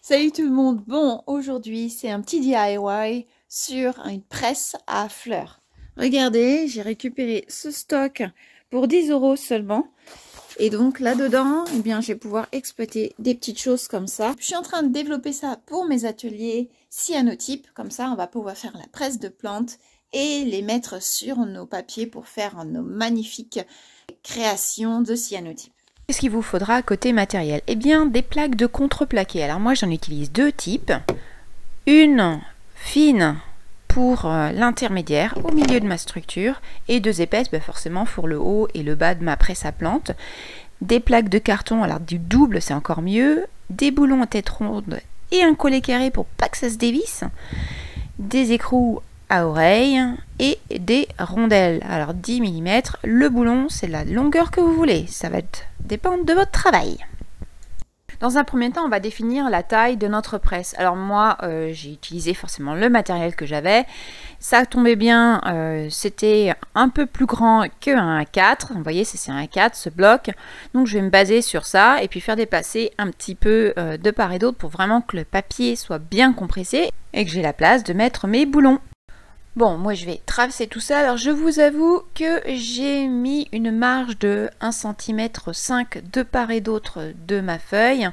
Salut tout le monde. Bon, aujourd'hui c'est un petit DIY sur une presse à fleurs. Regardez, j'ai récupéré ce stock pour 10 € seulement. Et donc là-dedans, eh bien, je vais pouvoir exploiter des petites choses comme ça. Je suis en train de développer ça pour mes ateliers cyanotypes. Comme ça, on va pouvoir faire la presse de plantes et les mettre sur nos papiers pour faire nos magnifiques créations de cyanotypes. Qu'est-ce qu'il vous faudra côté matériel? Eh bien, des plaques de contreplaqué. Alors moi, j'en utilise deux types. Une fine pour l'intermédiaire au milieu de ma structure et deux épaisses, forcément pour le haut et le bas de ma presse à plantes. Des plaques de carton, alors du double, c'est encore mieux. Des boulons à tête ronde et un collet carré pour pas que ça se dévisse. Des écrous à oreilles et des rondelles. Alors 10 mm, le boulon c'est la longueur que vous voulez, ça va dépendre de votre travail. Dans un premier temps, on va définir la taille de notre presse. Alors moi, j'ai utilisé forcément le matériel que j'avais. Ça tombait bien, c'était un peu plus grand qu'un A4. Vous voyez, c'est un A4, ce bloc. Donc je vais me baser sur ça et puis faire déplacer un petit peu de part et d'autre pour vraiment que le papier soit bien compressé et que j'ai la place de mettre mes boulons. Bon, moi je vais tracer tout ça. Alors je vous avoue que j'ai mis une marge de 1,5 cm de part et d'autre de ma feuille.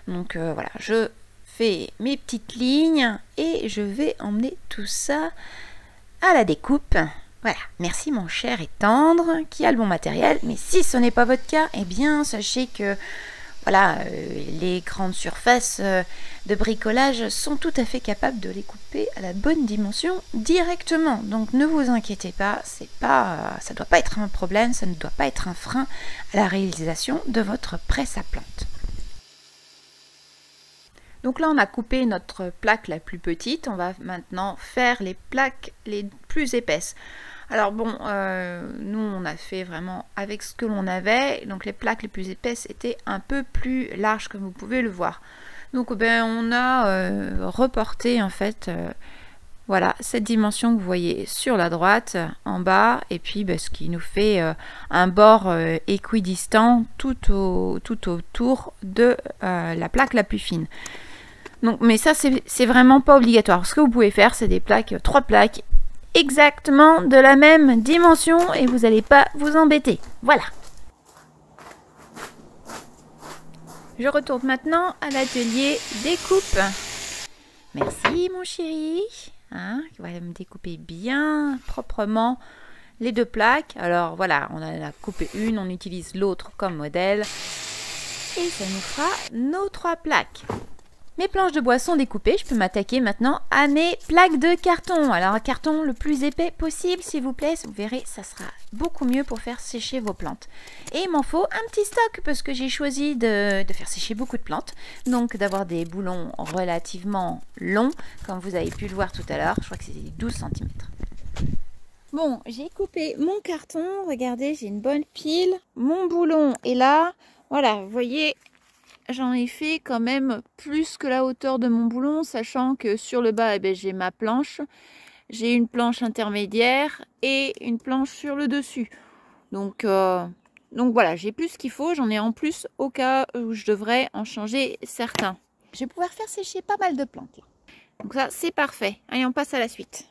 Donc voilà, je fais mes petites lignes et je vais emmener tout ça à la découpe. Voilà, merci mon cher et tendre qui a le bon matériel. Mais si ce n'est pas votre cas, eh bien sachez que voilà, les grandes surfaces de bricolage sont tout à fait capables de les couper à la bonne dimension directement. Donc ne vous inquiétez pas, ça ne doit pas être un problème, ça ne doit pas être un frein à la réalisation de votre presse à plantes. Donc là on a coupé notre plaque la plus petite, on va maintenant faire les plaques les plus épaisses. Alors bon, nous on a fait vraiment avec ce que l'on avait, donc les plaques les plus épaisses étaient un peu plus larges comme vous pouvez le voir. Donc on a reporté en fait, voilà, cette dimension que vous voyez sur la droite, en bas, et puis ce qui nous fait un bord équidistant tout autour de la plaque la plus fine. Donc, mais ça c'est vraiment pas obligatoire. Ce que vous pouvez faire, c'est des plaques, 3 plaques, exactement de la même dimension et vous n'allez pas vous embêter. Voilà. Je retourne maintenant à l'atelier découpe. Merci mon chéri. Qui va me découper bien proprement les 2 plaques. Alors voilà, on en a coupé une, on utilise l'autre comme modèle. Et ça nous fera nos 3 plaques. Mes planches de bois sont découpées, je peux m'attaquer maintenant à mes plaques de carton. Alors un carton le plus épais possible s'il vous plaît, vous verrez ça sera beaucoup mieux pour faire sécher vos plantes. Et il m'en faut un petit stock parce que j'ai choisi de faire sécher beaucoup de plantes. Donc d'avoir des boulons relativement longs, comme vous avez pu le voir tout à l'heure, je crois que c'était 12 cm. Bon, j'ai coupé mon carton, regardez j'ai une bonne pile, mon boulon est là, voilà vous voyez. J'en ai fait quand même plus que la hauteur de mon boulon, sachant que sur le bas, j'ai ma planche. J'ai une planche intermédiaire et une planche sur le dessus. Donc voilà, j'ai plus ce qu'il faut. J'en ai en plus au cas où je devrais en changer certains. Je vais pouvoir faire sécher pas mal de plantes. Donc ça, c'est parfait. Allez, on passe à la suite.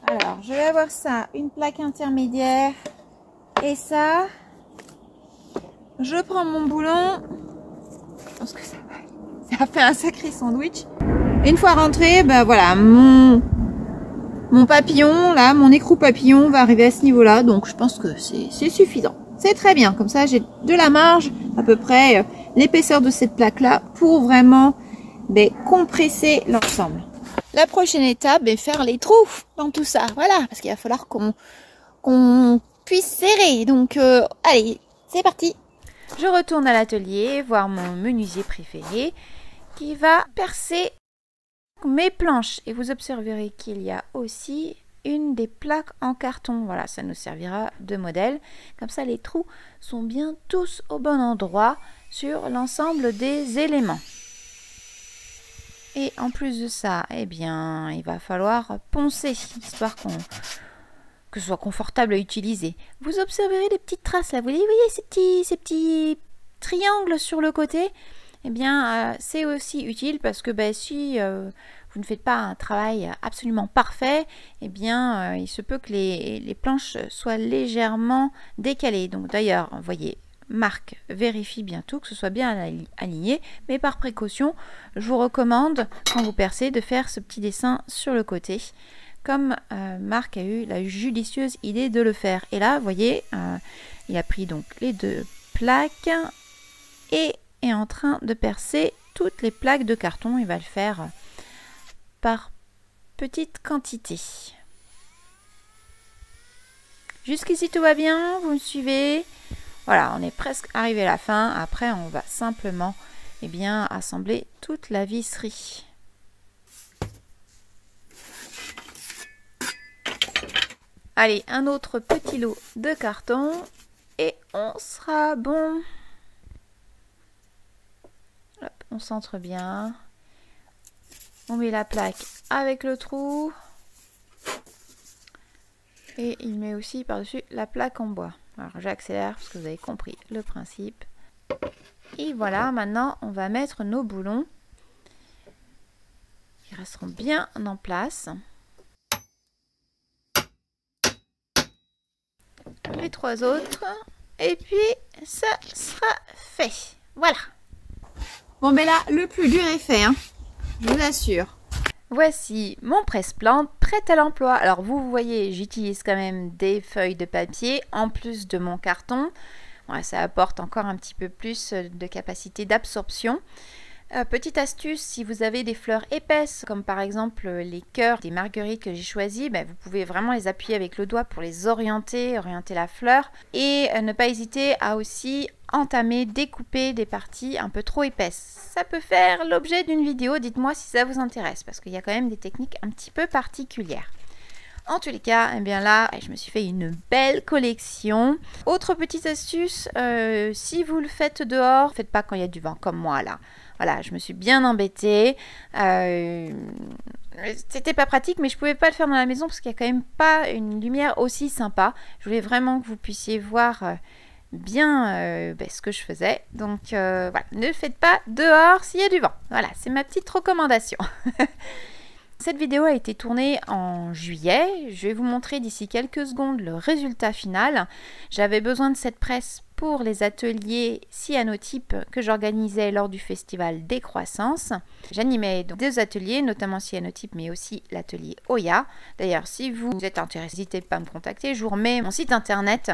Alors, je vais avoir ça, une plaque intermédiaire et ça... Je prends mon boulon, je pense que ça a fait un sacré sandwich. Une fois rentré, voilà, mon papillon, là, mon écrou papillon va arriver à ce niveau-là, donc je pense que c'est suffisant. C'est très bien, comme ça j'ai de la marge, à peu près l'épaisseur de cette plaque-là, pour vraiment compresser l'ensemble. La prochaine étape, faire les trous dans tout ça, voilà, parce qu'il va falloir qu'on puisse serrer, donc allez, c'est parti. Je retourne à l'atelier voir mon menuisier préféré qui va percer mes planches. Et vous observerez qu'il y a aussi une des plaques en carton. Voilà, ça nous servira de modèle. Comme ça, les trous sont bien tous au bon endroit sur l'ensemble des éléments. Et en plus de ça, il va falloir poncer, histoire que ce soit confortable à utiliser. Vous observerez les petites traces là, vous voyez ces petits triangles sur le côté. eh bien, c'est aussi utile parce que si vous ne faites pas un travail absolument parfait, eh bien, il se peut que les planches soient légèrement décalées. Donc d'ailleurs, vous voyez, Marc vérifie bien tout, que ce soit bien aligné, mais par précaution, je vous recommande, quand vous percez, de faire ce petit dessin sur le côté, comme Marc a eu la judicieuse idée de le faire. Et là, vous voyez, il a pris donc les 2 plaques et est en train de percer toutes les plaques de carton. Il va le faire par petite quantité. Jusqu'ici tout va bien, vous me suivez? Voilà, on est presque arrivé à la fin. Après, on va simplement assembler toute la visserie. Allez, un autre petit lot de carton et on sera bon. Hop, on centre bien. On met la plaque avec le trou. Et il met aussi par-dessus la plaque en bois. Alors j'accélère parce que vous avez compris le principe. Et voilà, maintenant on va mettre nos boulons. Ils resteront bien en place. Les 3 autres. Et puis ça sera fait. Voilà. Bon ben là, le plus dur est fait, hein. Je vous assure. Voici mon presse-plante prêt à l'emploi. Alors vous voyez, j'utilise quand même des feuilles de papier en plus de mon carton. Voilà, ça apporte encore un petit peu plus de capacité d'absorption. Petite astuce, si vous avez des fleurs épaisses, comme par exemple les cœurs des marguerites que j'ai choisis, vous pouvez vraiment les appuyer avec le doigt pour les orienter la fleur. Et ne pas hésiter à aussi entamer, découper des parties un peu trop épaisses. Ça peut faire l'objet d'une vidéo, dites-moi si ça vous intéresse, parce qu'il y a quand même des techniques un petit peu particulières. En tous les cas, là, je me suis fait une belle collection. Autre petite astuce, si vous le faites dehors, faites pas quand il y a du vent, comme moi là. Voilà, je me suis bien embêtée. C'était pas pratique, mais je pouvais pas le faire dans la maison parce qu'il y a quand même pas une lumière aussi sympa. Je voulais vraiment que vous puissiez voir bien ce que je faisais. Donc voilà, ne le faites pas dehors s'il y a du vent. Voilà, c'est ma petite recommandation. Cette vidéo a été tournée en juillet. Je vais vous montrer d'ici quelques secondes le résultat final. J'avais besoin de cette presse pour les ateliers cyanotypes que j'organisais lors du festival des croissances. J'animais donc 2 ateliers, notamment cyanotypes, mais aussi l'atelier Oya. D'ailleurs, si vous êtes intéressé, n'hésitez pas à me contacter. Je vous remets mon site internet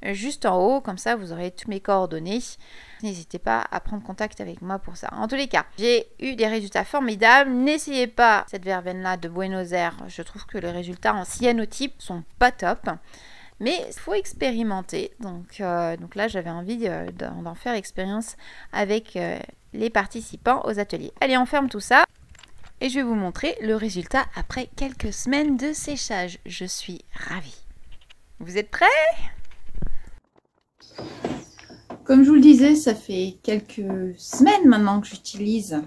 juste en haut, comme ça vous aurez toutes mes coordonnées. N'hésitez pas à prendre contact avec moi pour ça. En tous les cas, j'ai eu des résultats formidables. N'essayez pas cette verveine-là de Buenos Aires. Je trouve que les résultats en cyanotype sont pas top. Mais il faut expérimenter. Donc là, j'avais envie d'en faire l'expérience avec les participants aux ateliers. Allez, on ferme tout ça. Et je vais vous montrer le résultat après quelques semaines de séchage. Je suis ravie. Vous êtes prêts ? Comme je vous le disais, ça fait quelques semaines maintenant que j'utilise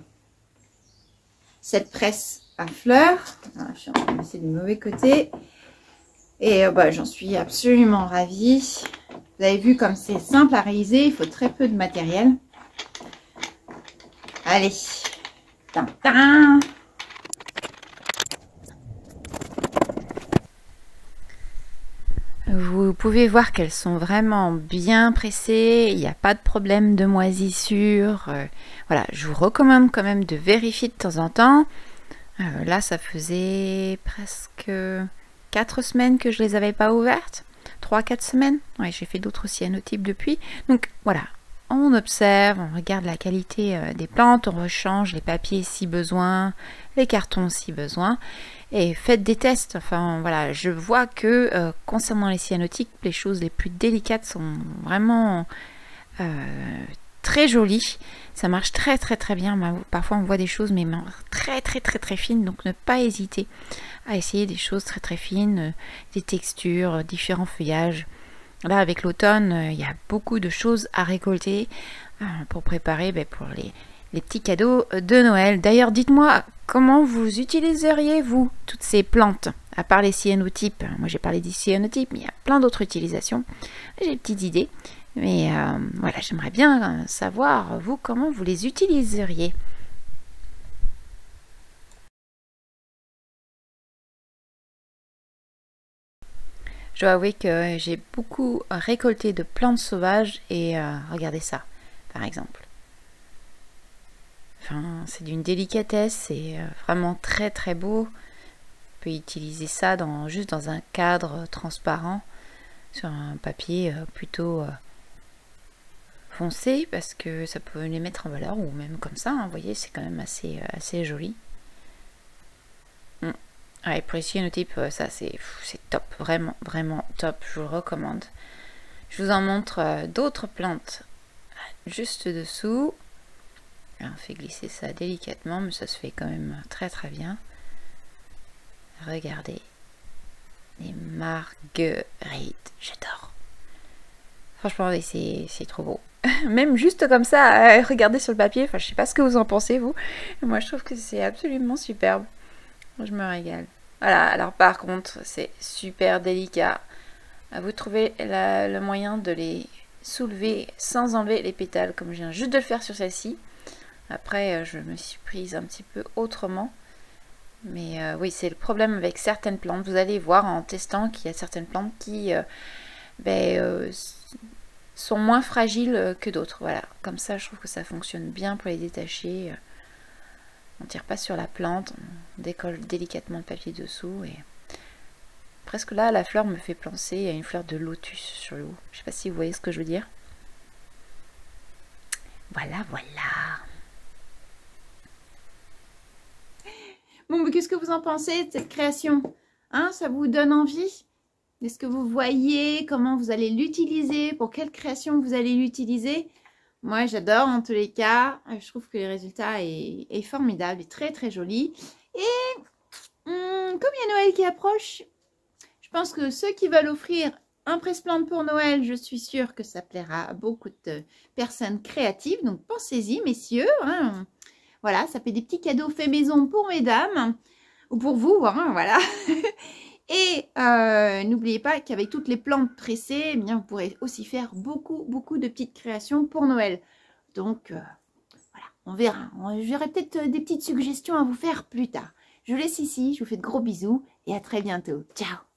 cette presse à fleurs. Alors, je suis en train de passer du mauvais côté. Et j'en suis absolument ravie. Vous avez vu comme c'est simple à réaliser, il faut très peu de matériel. Allez, tintin. Vous pouvez voir qu'elles sont vraiment bien pressées, il n'y a pas de problème de moisissure. Voilà, je vous recommande quand même de vérifier de temps en temps. Là, ça faisait presque 4 semaines que je les avais pas ouvertes. 3-4 semaines. Ouais, j'ai fait d'autres cyanotypes depuis. Donc voilà, on observe, on regarde la qualité des plantes, on rechange les papiers si besoin, les cartons si besoin. Et faites des tests. Enfin voilà, je vois que concernant les cyanotypes, les choses les plus délicates sont vraiment très jolies. Ça marche très bien. Parfois on voit des choses mais très fines. Donc ne pas hésiter à essayer des choses très fines, des textures, différents feuillages. Là avec l'automne, il y a beaucoup de choses à récolter pour préparer pour les petits cadeaux de Noël. D'ailleurs, dites-moi comment vous utiliseriez vous toutes ces plantes, à part les cyanotypes. Moi j'ai parlé des cyanotypes, mais il y a plein d'autres utilisations. J'ai des petites idées. Mais voilà, j'aimerais bien savoir, vous, comment vous les utiliseriez. Je dois avouer que j'ai beaucoup récolté de plantes sauvages et regardez ça, par exemple. Enfin, c'est d'une délicatesse, c'est vraiment très très beau. On peut utiliser ça juste dans un cadre transparent, sur un papier plutôt foncé, parce que ça peut les mettre en valeur, ou même comme ça, hein, vous voyez, c'est quand même assez joli. Ouais, pour les cyanotypes, ça c'est top, vraiment, vraiment top, je vous le recommande. Je vous en montre d'autres plantes juste dessous. On fait glisser ça délicatement, mais ça se fait quand même très très bien. Regardez, les marguerites, j'adore. Franchement, c'est trop beau. Même juste comme ça, regardez sur le papier, enfin je sais pas ce que vous en pensez vous. Moi je trouve que c'est absolument superbe. Je me régale. Voilà, alors par contre, c'est super délicat. À vous de trouver le moyen de les soulever sans enlever les pétales, comme je viens juste de le faire sur celle-ci. Après, je me suis prise un petit peu autrement. Mais oui, c'est le problème avec certaines plantes. Vous allez voir en testant qu'il y a certaines plantes qui sont moins fragiles que d'autres. Voilà, comme ça, je trouve que ça fonctionne bien pour les détacher. On ne tire pas sur la plante, on décolle délicatement le papier dessous et presque là, la fleur me fait penser à une fleur de lotus sur le haut. Je ne sais pas si vous voyez ce que je veux dire. Voilà, voilà. Bon, mais qu'est-ce que vous en pensez de cette création? Hein, ça vous donne envie? Est-ce que vous voyez comment vous allez l'utiliser? Pour quelle création vous allez l'utiliser? Moi, j'adore en tous les cas. Je trouve que le résultat est formidable et très très joli. Et comme il y a Noël qui approche, je pense que ceux qui veulent offrir un presse-plante pour Noël, je suis sûre que ça plaira à beaucoup de personnes créatives. Donc pensez-y, messieurs. Hein. Voilà, ça fait des petits cadeaux faits maison pour mesdames. Ou pour vous, hein, voilà. Et n'oubliez pas qu'avec toutes les plantes pressées, eh bien, vous pourrez aussi faire beaucoup de petites créations pour Noël. Donc, voilà, on verra. J'aurai peut-être des petites suggestions à vous faire plus tard. Je vous laisse ici, je vous fais de gros bisous et à très bientôt. Ciao!